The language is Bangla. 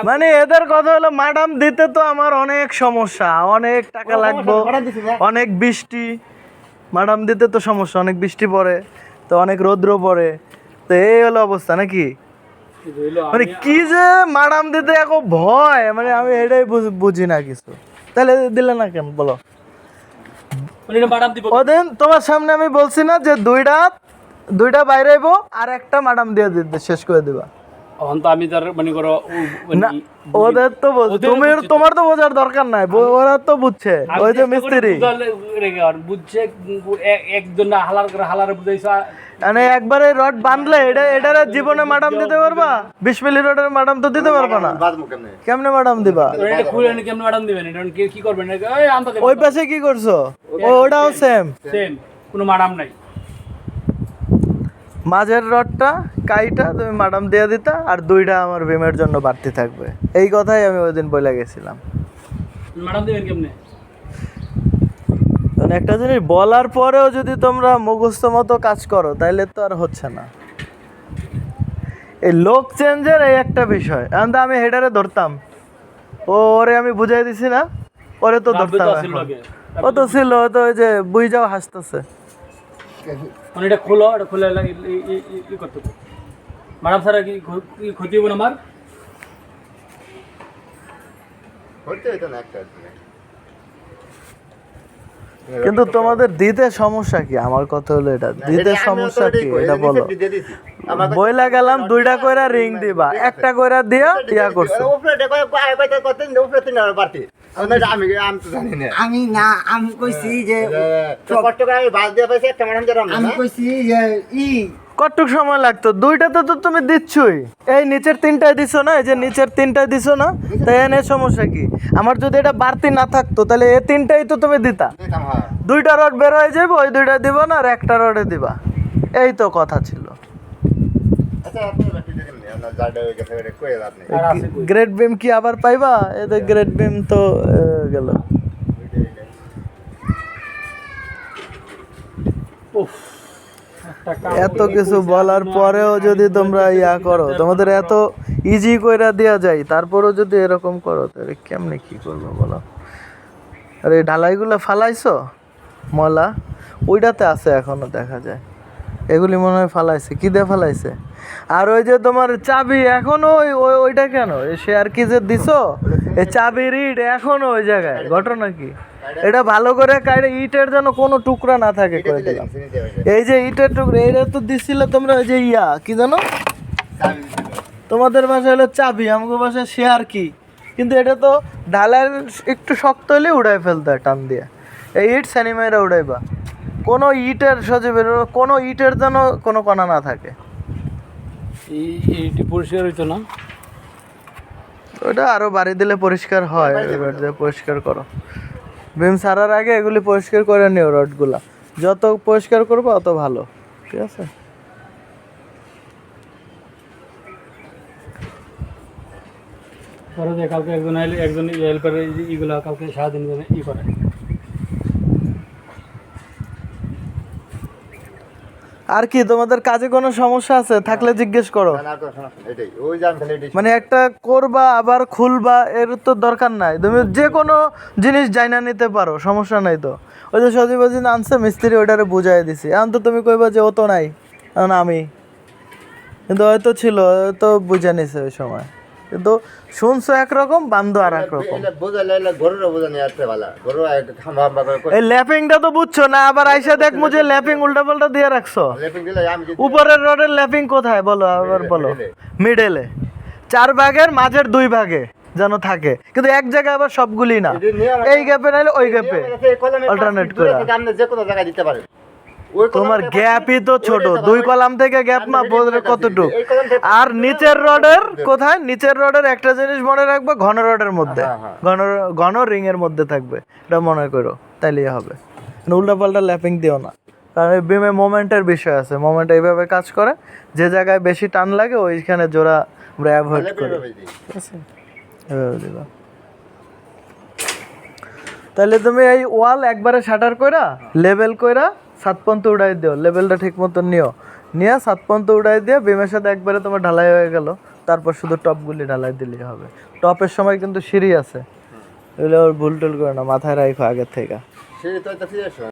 মানে এদের কথা হলো মাডাম দিতে তো আমার অনেক সমস্যা, অনেক টাকা লাগবে, অনেক বৃষ্টি, মাডাম দিতে তো সমস্যা, অনেক বৃষ্টি পড়ে তো, অনেক রৌদ্র পড়ে, তো এই হলো অবস্থা নাকি? মানে কি যে মাডাম দিতে এখন ভয়, মানে আমি এটাই বুঝি না কিছু। তাহলে দিলে না কেন বলো? ওদিন তোমার সামনে আমি বলছি না যে দুইটা বাইরে আইবো আর একটা মাডাম দিয়ে দিতে শেষ করে দিবা। আমি তার মানে করো ওদের তো তোমার তো বোঝার দরকার নাই, ওরা তো বুঝছে, ওই যে মিস্ত্রি বুঝছে, একজন হালার বুঝাইছে। মানে একবারে রড বাঁধলে এটার জীবনে মাডাম দিতে পারবা? 20 মিলি রডের মাডাম তো দিতে পারবা না। কেমনে মাডাম দিবা? কেমনে মাডাম দিবেন? এটা কি করবেন? ওই পাশে কি করছো? ওটাও সেম, কোনো মাডাম নাই। মাঝের রডটা কাইটা তুমি মাডাম দিয়ে দিতা, আর দুইটা আমার বিমের জন্য বাড়তি থাকবে, এই কথাই আমি ওই দিন বলে গেছিলাম। মাডাম দিবেন কেমনে? একটা জিনিস বলার পরেও যদি তোমরা মুখস্থ মতো কাজ করো তাহলে তো আর হচ্ছে না। এই লোক চেঞ্জের এই একটা বিষয়, আমি হেডারে ধরতাম, ওরে আমি বুঝাই দিছি না, ওরে তো ধরতাম, ও তো ছিল, ও তো ওই যে বুঝ যাও হাসতেছে। মানে এটা খোলো, এটা খুলে ই করতে হবে। ম্যাডাম স্যার কি ক্ষতি হবে না আমার? কিন্তু তোমাদের দিতে সমস্যা কি? আমার কথা হলো এটা, দিতে সমস্যা কি এটা বলো। বইলা গেলাম দুইটা কইরা রিং দিবা, একটা কইরা দিয়া ইয়া করছো। আমি না, আমি কইছি যে আমি কইছি যে কতটুক সময় লাগতো? দুইটাতে তো তুমি দিচ্ছই, এই নিচের তিনটায় দিছো না, এই যে নিচের তিনটায় দিছো না, তাই এনে সমস্যা কি? আমার যদি এটা বাড়তি না থাকতো তাহলে এই তিনটাই তো তুমি দিতা, দুইটা রড বের হয়ে যাবে, ওই দুইটা দিবা না আর একটা রডে দিবা, এই তো কথা ছিল। গ্রেট বিম কি আবার পাইবা? এদের গ্রেট বিম তো গেল। এত কিছু বলার পরেও যদি তোমরা ইয়া করো, তোমাদের এত ইজি কইরা দেয়া যায়, তারপরেও যদি এরকম করো তাহলে কেমনে কি করবো বলো? আর এই ঢালাইগুলো ফালাইছো ময়লা, ওইটাতে আছে এখনো দেখা যায়, এগুলি মনে হয় ফালাইছে, কি দিয়ে ফালাইছে? আর ওই যে তোমার চাবি এখনো ওইটা কেন সে আর কি যে দিছো, এই চাবির ইট এখনো ওই জায়গায়, ঘটনা কি? এটা ভালো করে কাইরে ইটের যেন কোনো টুকরা না থাকে করে দিলাম। এই যে ইটের টুকরা এইটা তো দিছিলে তোমরা, ওই যে ইয়া কি জানো, তোমাদের ভাষায় হলো চাবি, আমাদের ভাষায় শেয়ার কি, কিন্তু এটা তো ঢালার একটু শক্ত হলে উড়াই ফেলতে হয় টান দিয়ে, এই ইট স্যানিমাইরা উড়াইবা, কোনো ইটের সজীবের কোনো ইটের যেন কোনো কণা না থাকে। এইটি পরিষ্কার হইতো না, ওটা আরো বাড়ি দিলে পরিষ্কার হয়, এবার যে পরিষ্কার করো, বিম সারার আগে এগুলি পরিষ্কার করে নিও, রডগুলা যত পরিষ্কার করবো অত ভালো, ঠিক আছে? কালকে একজন হেল্পার ইগুলা কালকে সারাদিন ই করে। আর কি তোমাদের কাজে কোনো সমস্যা আছে থাকলে জিজ্ঞেস করো, মানে একটা করবা আবার খুলবা এর তো দরকার নাই, তুমি যে কোনো জিনিস জানা নিতে পারো, সমস্যা নাই তো। ওই যে সজীবাজি আনছে মিস্ত্রি, ওইটারে বুঝাই দিছি, এখন তো তুমি কইবা যে ও তো নাই, এখন আমি, কিন্তু হয়তো ছিল, হয়তো বুঝে নিছে ওই সময়, কিন্তু শুনছো একরকম বান্ধব আর এক রকম। এই ল্যাপিংটা তো বুঝছো না, আবার আইসা দেখ মুঝে ল্যাপিং উল্টা পাল্টা দিয়ে রাখছো। উপরের রডের ল্যাপিং কোথায় বলো, আবার বলো। মিডলে 4 ভাগের মাঝের 2 ভাগে যেন থাকে, কিন্তু এক জায়গায় আবার সবগুলি না, এই গ্যাপে নাইলে ওই গ্যাপে অল্টারনেট করে। তোমার গ্যাপই তো ছোট, 2 কলাম থেকে গ্যাপ মাপ কতটুক, আর নিচের রডের কোথায়, নিচের রডের একটা জিনিস মনে রাখবে, ঘন রডের মধ্যে, ঘন রিং এর মধ্যে থাকবে, এটা মনে করো, তাইলেই হবে। উল্টা পাল্টা ল্যাপিং দিও না, কারণ বিমে মোমেন্টের বিষয় আছে, মোমেন্ট এইভাবে কাজ করে, যে জায়গায় বেশি টান লাগে ওইখানে জোড়া আমরা অ্যাভয়েড করি, ঠিক আছে? এভাবে দিবা। তাহলে তুমি এই ওয়াল একবারে শাটার কইরা লেভেল কইরা 7 পর্যন্ত উড়াই দিও, লেভেলটা ঠিক মতো নিয়ে 7 পর্যন্ত উড়াই দিয়ে বিমের সাথে একবারে তোমার ঢালাই হয়ে গেল, তারপর শুধু টপগুলি ঢালাই দিলেই হবে। টপের সময় কিন্তু সিঁড়ি আছে, এগুলো ওর ভুল টুল করে না, মাথায় রাখো আগের থেকে। সিঁড়ি তো এটা ফিরে আসো